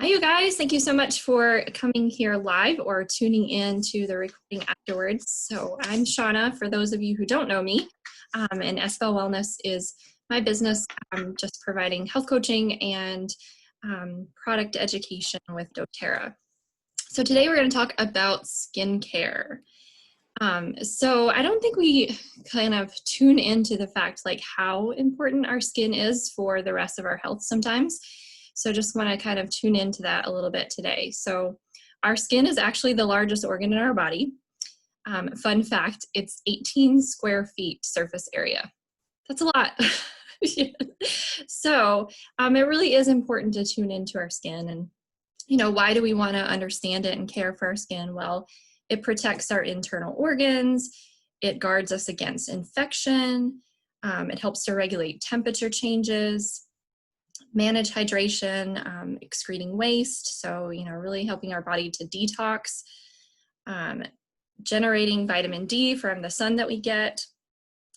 Hi, you guys. Thank you so much for coming here live or tuning in to the recording afterwards. So I'm Shauna, for those of you who don't know me, and SFL Wellness is my business. I'm just providing health coaching and product education with doTERRA. So today we're going to talk about skincare. So I don't think we kind of tune into the fact like how important our skin is for the rest of our health sometimes. So just want to kind of tune into that a little bit today. So our skin is actually the largest organ in our body. Fun fact, it's 18 square feet surface area. That's a lot. So it really is important to tune into our skin. And, you know, why do we want to understand it and care for our skin? Well, it protects our internal organs. It guards us against infection. It helps to regulate temperature changes, manage hydration, excreting waste. So, you know, really helping our body to detox, generating vitamin D from the sun that we get,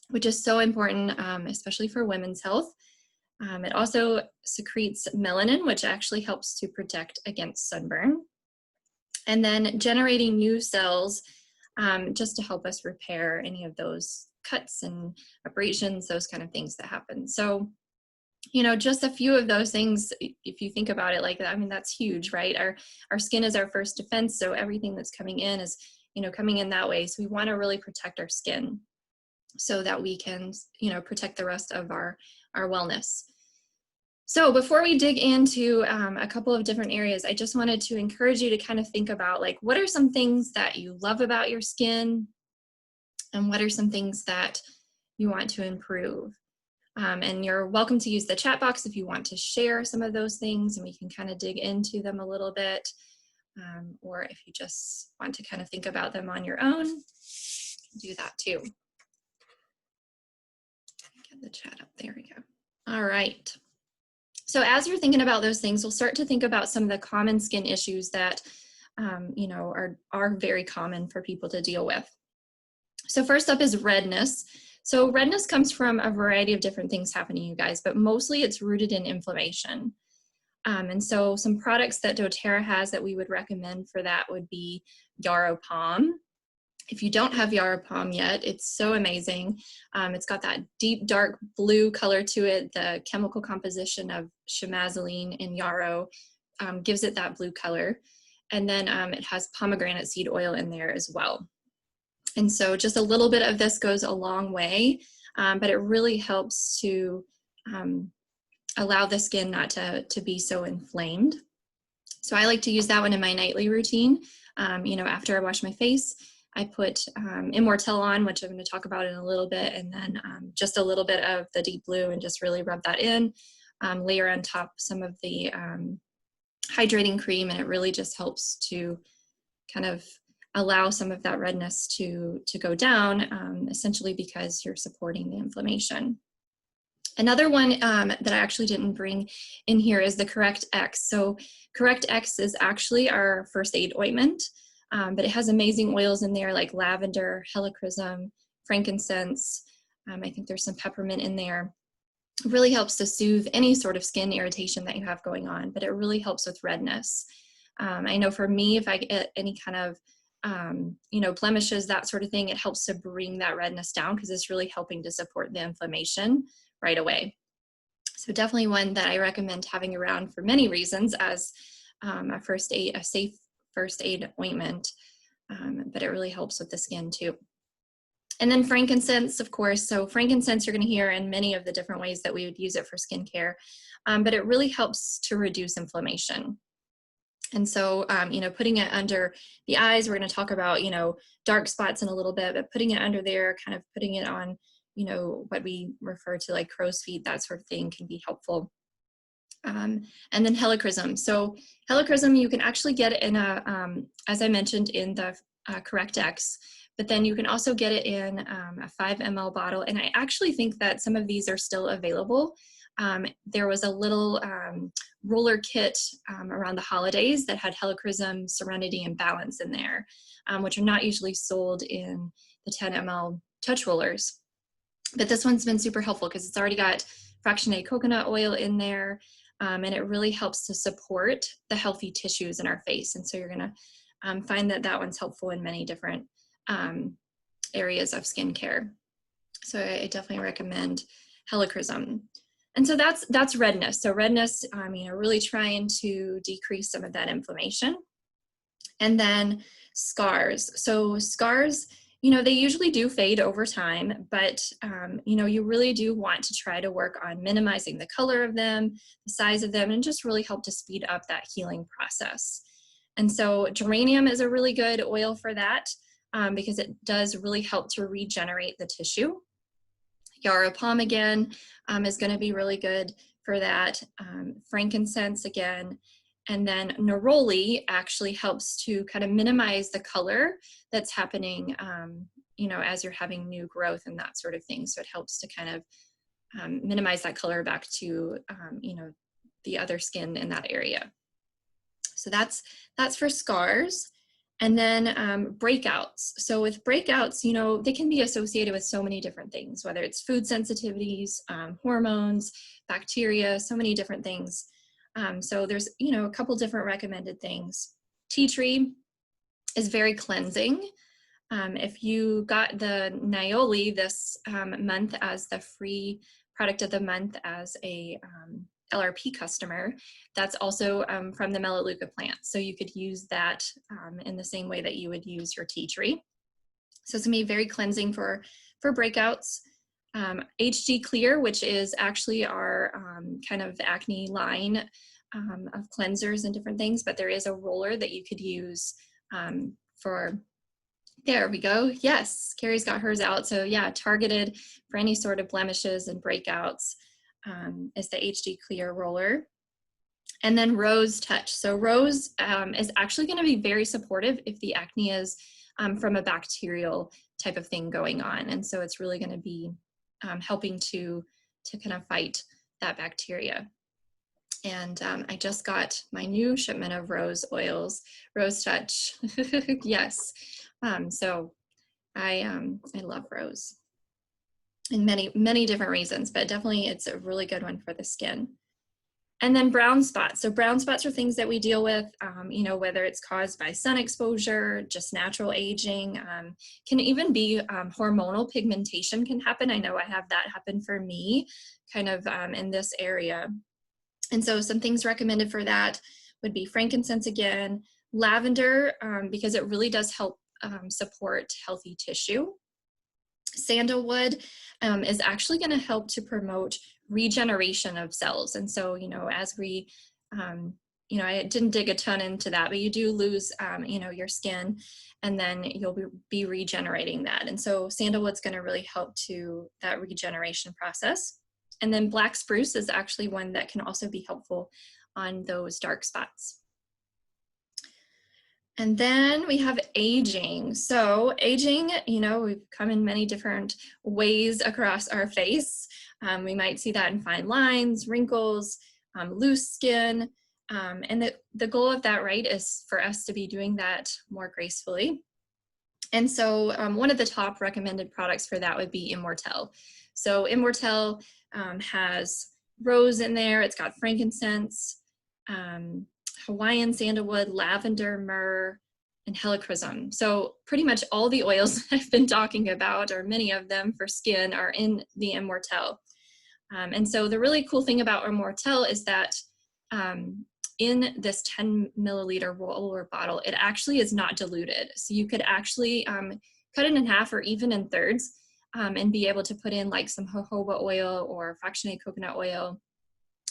which is so important, especially for women's health. It also secretes melanin, which actually helps to protect against sunburn. And then generating new cells just to help us repair any of those cuts and abrasions, those kind of things that happen. So, you know, just a few of those things, if you think about it like that, I mean, that's huge, right? Our skin is our first defense, so everything that's coming in is, you know, coming in that way. So we want to really protect our skin so that we can, you know, protect the rest of our wellness. So before we dig into a couple of different areas, I just wanted to encourage you to kind of think about, like, what are some things that you love about your skin, and what are some things that you want to improve? And you're welcome to use the chat box if you want to share some of those things, and we can kind of dig into them a little bit. Or if you just want to kind of think about them on your own, you can do that too. Get the chat up, there we go. All right. So as you're thinking about those things, we'll start to think about some of the common skin issues that, you know, are very common for people to deal with. So first up is redness. So redness comes from a variety of different things happening, you guys, but mostly it's rooted in inflammation. And so some products that doTERRA has that we would recommend for that would be Yaropalm. If you don't have Yaropalm yet, it's so amazing. It's got that deep, dark blue color to it. The chemical composition of chemazoline in yarrow gives it that blue color. And then it has pomegranate seed oil in there as well. And so just a little bit of this goes a long way, but it really helps to allow the skin not to be so inflamed. So I like to use that one in my nightly routine. You know, after I wash my face, I put Immortelle on, which I'm going to talk about in a little bit, and then just a little bit of the deep blue and just really rub that in. Layer on top some of the hydrating cream, and it really just helps to kind of allow some of that redness to go down, essentially because you're supporting the inflammation. Another one that I actually didn't bring in here is the Correct X. So Correct X is actually our first aid ointment, but it has amazing oils in there like lavender, helichrysum, frankincense. I think there's some peppermint in there. It really helps to soothe any sort of skin irritation that you have going on, but it really helps with redness. I know for me, if I get any kind of you know, blemishes, that sort of thing, it helps to bring that redness down because it's really helping to support the inflammation right away. So definitely one that I recommend having around for many reasons as a safe first aid ointment, but it really helps with the skin too. And then frankincense, of course. So frankincense you're going to hear in many of the different ways that we would use it for skincare, but it really helps to reduce inflammation. And so, you know, putting it under the eyes, we're going to talk about, you know, dark spots in a little bit, but putting it under there, kind of putting it on, you know, what we refer to like crow's feet, that sort of thing can be helpful. And then helichrysum. So helichrysum, you can actually get it in a, as I mentioned, in the Correct X, but then you can also get it in a 5 ml bottle. And I actually think that some of these are still available. There was a little roller kit around the holidays that had helichrysum, serenity, and balance in there, which are not usually sold in the 10 ml touch rollers. But this one's been super helpful because it's already got fractionated coconut oil in there. and it really helps to support the healthy tissues in our face. And so you're gonna find that that one's helpful in many different areas of skincare. So I definitely recommend helichrysum. And so that's redness. So redness, really trying to decrease some of that inflammation. And then scars. So scars, they usually do fade over time, but you really do want to try to work on minimizing the color of them, the size of them, and just really help to speed up that healing process. And so geranium is a really good oil for that because it does really help to regenerate the tissue. Yarrow Palm again is going to be really good for that. Frankincense again. And then neroli actually helps to kind of minimize the color that's happening, as you're having new growth and that sort of thing. So it helps to kind of minimize that color back to, the other skin in that area. So that's for scars. And then breakouts. So with breakouts, they can be associated with so many different things, whether it's food sensitivities, hormones, bacteria, so many different things. So there's, a couple different recommended things. Tea tree is very cleansing. If you got the Naioli this month as the free product of the month as a LRP customer, that's also from the Melaleuca plant. So you could use that in the same way that you would use your tea tree. So it's gonna be very cleansing for breakouts. HG Clear, which is actually our kind of acne line of cleansers and different things, but there is a roller that you could use there we go. Yes, Carrie's got hers out. So yeah, targeted for any sort of blemishes and breakouts is the HG Clear roller. And then Rose Touch. So Rose is actually going to be very supportive if the acne is from a bacterial type of thing going on. And so it's really going to be helping to kind of fight that bacteria. And I just got my new shipment of rose oils, Rose Touch. Yes. So I love rose in many different reasons, but definitely it's a really good one for the skin. And then brown spots. So brown spots are things that we deal with, whether it's caused by sun exposure, just natural aging, can even be hormonal pigmentation can happen. I know I have that happen for me kind of in this area. And so some things recommended for that would be frankincense again, lavender, because it really does help support healthy tissue. Sandalwood is actually going to help to promote regeneration of cells. And so, as we, I didn't dig a ton into that, but you do lose, your skin, and then you'll be regenerating that. And so sandalwood's going to really help to that regeneration process. And then black spruce is actually one that can also be helpful on those dark spots. And then we have aging. So aging, we've come in many different ways across our face. We might see that in fine lines, wrinkles, loose skin. And the goal of that, right, is for us to be doing that more gracefully. And so one of the top recommended products for that would be Immortelle. So Immortelle has rose in there. It's got frankincense, Hawaiian sandalwood, lavender, myrrh, and helichrysum. So pretty much all the oils I've been talking about, or many of them for skin, are in the Immortelle. And so the really cool thing about Immortelle is that in this 10 milliliter roller bottle, it actually is not diluted. So you could actually cut it in half or even in thirds and be able to put in like some jojoba oil or fractionated coconut oil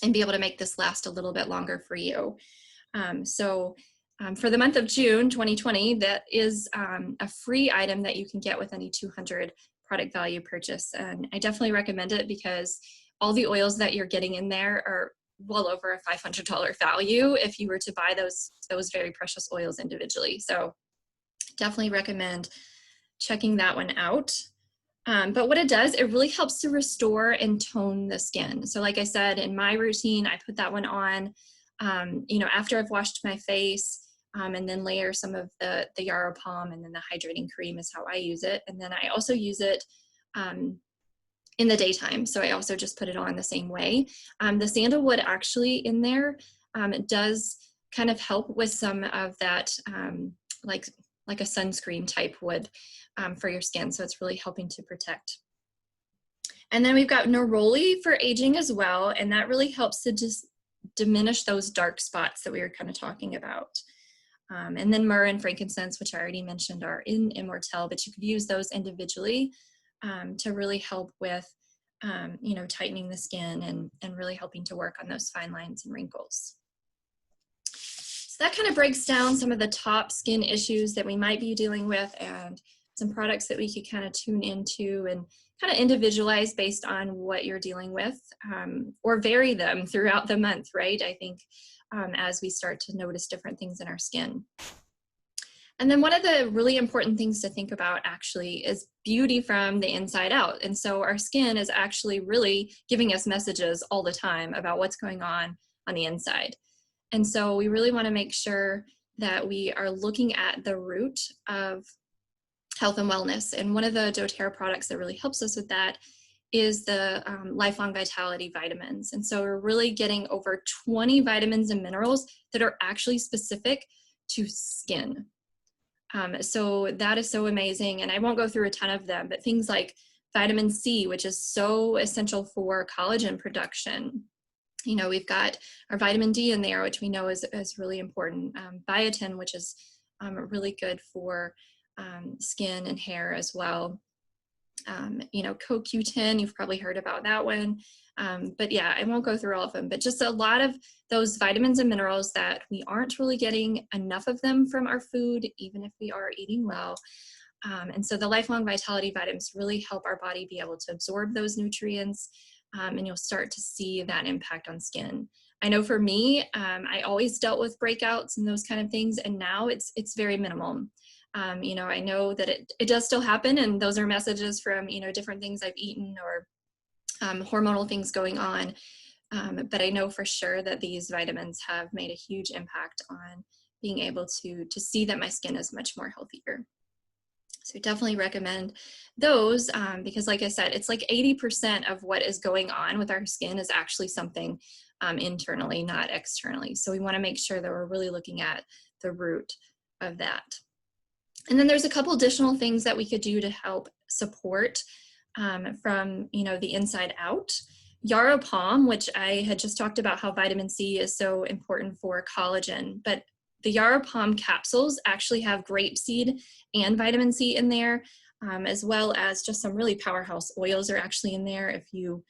and be able to make this last a little bit longer for you. For the month of June 2020, that is a free item that you can get with any 200 product value purchase. And I definitely recommend it because all the oils that you're getting in there are well over a $500 value if you were to buy those very precious oils individually. So definitely recommend checking that one out. But what it does, it really helps to restore and tone the skin. So like I said, in my routine, I put that one on, after I've washed my face, and then layer some of the Yarrow Palm, and then the hydrating cream is how I use it. And then I also use it in the daytime. So I also just put it on the same way. The sandalwood actually in there, it does kind of help with some of that, like a sunscreen type wood for your skin. So it's really helping to protect. And then we've got neroli for aging as well. And that really helps to just diminish those dark spots that we were kind of talking about. And then myrrh and frankincense, which I already mentioned, are in Immortelle, but you could use those individually to really help with, you know, tightening the skin and really helping to work on those fine lines and wrinkles. So that kind of breaks down some of the top skin issues that we might be dealing with and some products that we could kind of tune into and kind of individualize based on what you're dealing with, or vary them throughout the month, right? I think as we start to notice different things in our skin. And then one of the really important things to think about actually is beauty from the inside out. And so our skin is actually really giving us messages all the time about what's going on the inside. And so we really want to make sure that we are looking at the root of health and wellness. And one of the doTERRA products that really helps us with that is the Lifelong Vitality vitamins. And so we're really getting over 20 vitamins and minerals that are actually specific to skin. So that is so amazing. And I won't go through a ton of them, but things like vitamin C, which is so essential for collagen production. You know, we've got our vitamin D in there, which we know is really important. Biotin, which is really good for skin and hair as well. You know, CoQ10, you've probably heard about that one. But yeah, I won't go through all of them, but just a lot of those vitamins and minerals that we aren't really getting enough of them from our food, even if we are eating well. And so the Lifelong Vitality vitamins really help our body be able to absorb those nutrients, and you'll start to see that impact on skin. I know for me, I always dealt with breakouts and those kind of things, and now it's very minimal. You know, I know that it does still happen, and those are messages from, you know, different things I've eaten or hormonal things going on. But I know for sure that these vitamins have made a huge impact on being able to see that my skin is much more healthier. So definitely recommend those because like I said, it's like 80% of what is going on with our skin is actually something internally, not externally. So we want to make sure that we're really looking at the root of that. And then there's a couple additional things that we could do to help support from, you know, the inside out. Yarrow Palm, which I had just talked about how vitamin C is so important for collagen, but the Yarrow Palm capsules actually have grapeseed and vitamin C in there, as well as just some really powerhouse oils are actually in there. If you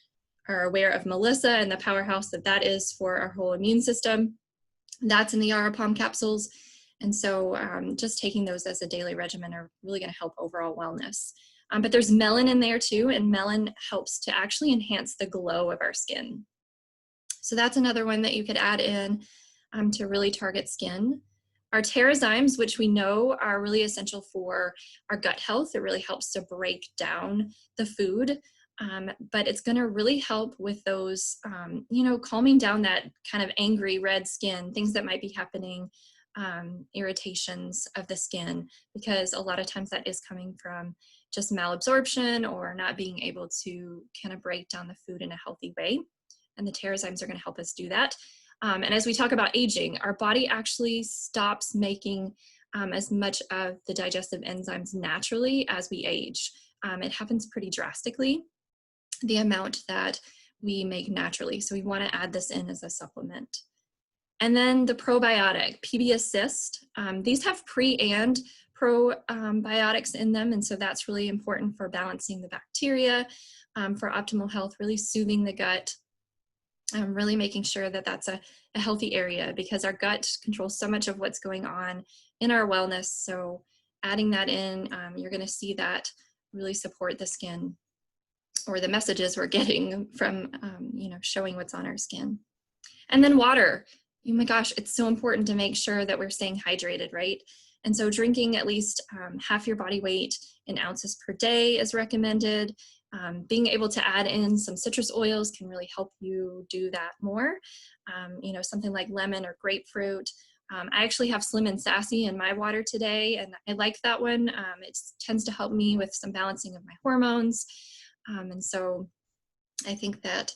are aware of Melissa and the powerhouse that is for our whole immune system, that's in the Yarrow Palm capsules. And so just taking those as a daily regimen are really going to help overall wellness. But there's melon in there too, and melon helps to actually enhance the glow of our skin. So that's another one that you could add in to really target skin. Our Terrazymes, which we know are really essential for our gut health. It really helps to break down the food, but it's going to really help with those, you know, calming down that kind of angry red skin, things that might be happening, irritations of the skin, because a lot of times that is coming from just malabsorption or not being able to kind of break down the food in a healthy way. And the Terrazymes are going to help us do that. And as we talk about aging, our body actually stops making as much of the digestive enzymes naturally as we age. It happens pretty drastically, the amount that we make naturally. So we want to add this in as a supplement. And then the probiotic, PB Assist. These have pre and probiotics in them, and so that's really important for balancing the bacteria, for optimal health, really soothing the gut, really making sure that that's a healthy area, because our gut controls so much of what's going on in our wellness. So adding that in, you're going to see that really support the skin, or the messages we're getting from, you know, showing what's on our skin. And then water. Oh my gosh, it's so important to make sure that we're staying hydrated, right? And so drinking at least half your body weight in ounces per day is recommended. Being able to add in some citrus oils can really help you do that more. You know, something like lemon or grapefruit. I actually have Slim and Sassy in my water today, and I like that one. It tends to help me with some balancing of my hormones. And so I think that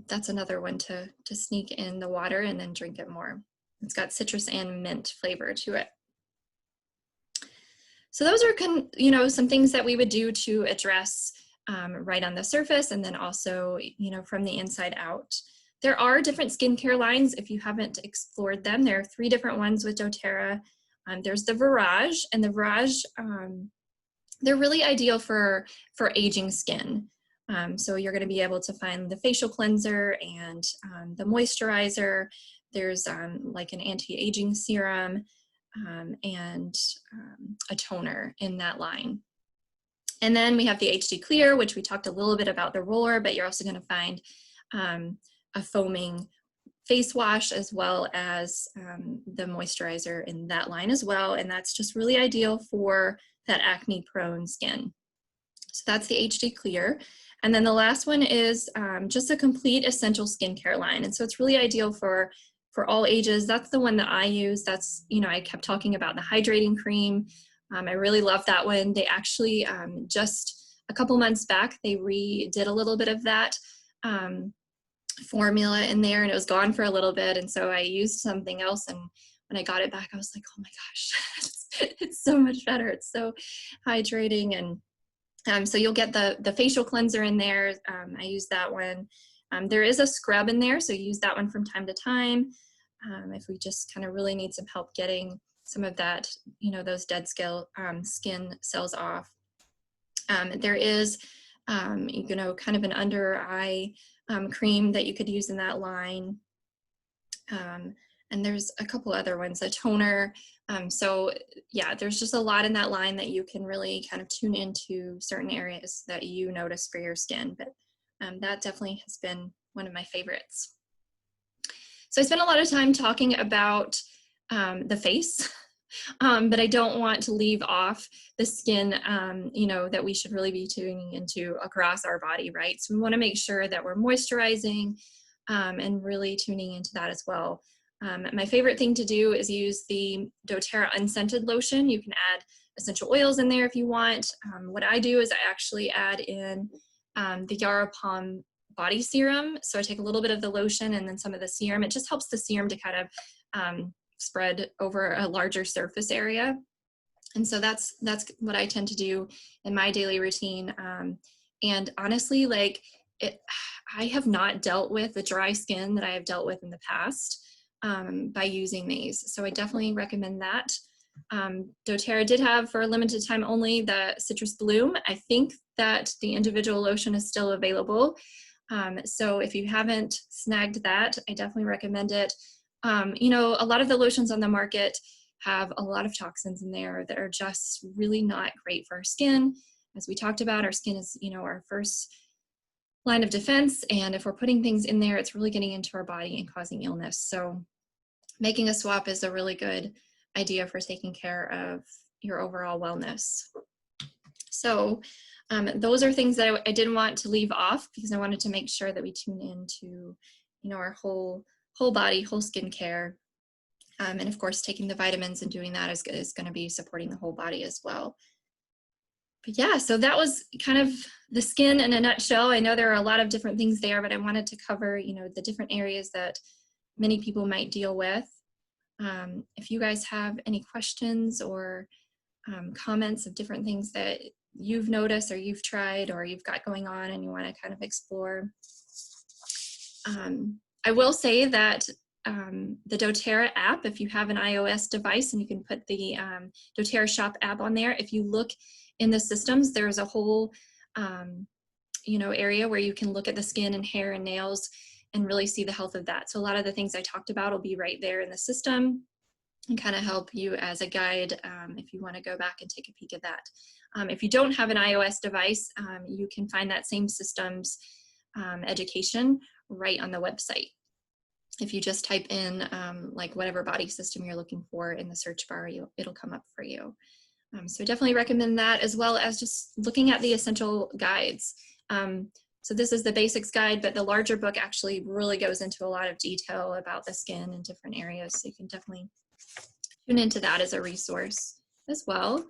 that's another one to sneak in the water and then drink it more. It's got citrus and mint flavor to it. So those are some things that we would do to address right on the surface, and then also from the inside out. There are different skincare lines if you haven't explored them. There are 3 different ones with doTERRA. There's the Virage, and the Virage, they're really ideal for aging skin. So you're going to be able to find the facial cleanser and the moisturizer. There's like an anti-aging serum and a toner in that line. And then we have the HD Clear, which we talked a little bit about the roller, but you're also going to find a foaming face wash as well as the moisturizer in that line as well. And that's just really ideal for that acne prone skin. So that's the HD Clear. And then the last one is just a complete essential skincare line. And so it's really ideal for all ages. That's the one that I use. That's, I kept talking about the hydrating cream. I really love that one. They actually just a couple months back, they redid a little bit of that formula in there, and it was gone for a little bit. And so I used something else, and when I got it back, I was like, oh my gosh, it's so much better. It's so hydrating. And so you'll get the facial cleanser in there. I use that one. There is a scrub in there, so use that one from time to time if we just kind of really need some help getting some of that, those dead skin cells off. There is, kind of an under eye cream that you could use in that line. And there's a couple other ones, a toner. So yeah, there's just a lot in that line that you can really kind of tune into certain areas that you notice for your skin. But that definitely has been one of my favorites. So I spent a lot of time talking about the face, but I don't want to leave off the skin, that we should really be tuning into across our body, right? So we want to make sure that we're moisturizing and really tuning into that as well. My favorite thing to do is use the doTERRA unscented lotion. You can add essential oils in there if you want. What I do is I actually add in the Yara Palm body serum. So I take a little bit of the lotion and then some of the serum. It just helps the serum to kind of spread over a larger surface area. And so that's what I tend to do in my daily routine. And honestly, I have not dealt with the dry skin that I have dealt with in the past by using these. So I definitely recommend that. doTERRA did have, for a limited time only, the Citrus Bloom. I think that the individual lotion is still available. So if you haven't snagged that, I definitely recommend it. A lot of the lotions on the market have a lot of toxins in there that are just really not great for our skin. As we talked about, our skin is, our first line of defense. And if we're putting things in there, it's really getting into our body and causing illness. So making a swap is a really good idea for taking care of your overall wellness. So those are things that I didn't want to leave off because I wanted to make sure that we tune into, our whole body, whole skin care. And of course, taking the vitamins and doing that is going to be supporting the whole body as well. But yeah, so that was kind of the skin in a nutshell. I know there are a lot of different things there, but I wanted to cover, the different areas that many people might deal with. If you guys have any questions or comments of different things that you've noticed or you've tried or you've got going on and you want to kind of explore. I will say that the doTERRA app, if you have an iOS device, and you can put the doTERRA Shop app on there, if you look in the systems, there's a whole area where you can look at the skin and hair and nails and really see the health of that. So a lot of the things I talked about will be right there in the system and kind of help you as a guide if you want to go back and take a peek at that. If you don't have an iOS device, you can find that same systems education right on the website. If you just type in whatever body system you're looking for in the search bar, it'll come up for you. So definitely recommend that, as well as just looking at the essential guides. So this is the basics guide, but the larger book actually really goes into a lot of detail about the skin in different areas. So you can definitely tune into that as a resource as well.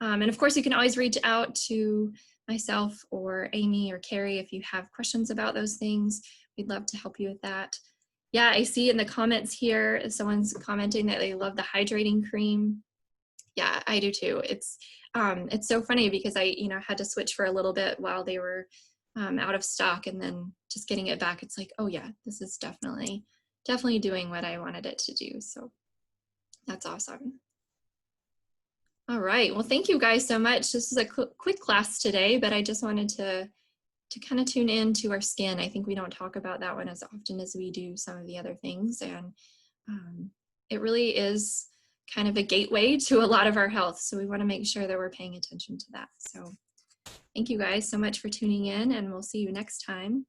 And of course, you can always reach out to myself or Amy or Carrie if you have questions about those things. We'd love to help you with that. Yeah, I see in the comments here, someone's commenting that they love the hydrating cream. Yeah, I do too. It's so funny because I, had to switch for a little bit while they were out of stock, and then just getting it back, it's like, oh yeah, this is definitely doing what I wanted it to do. So that's awesome. All right. Well, thank you guys so much. This is a quick class today, but I just wanted to kind of tune in to our skin. I think we don't talk about that one as often as we do some of the other things. And it really is kind of a gateway to a lot of our health. So we want to make sure that we're paying attention to that. So thank you guys so much for tuning in, and we'll see you next time.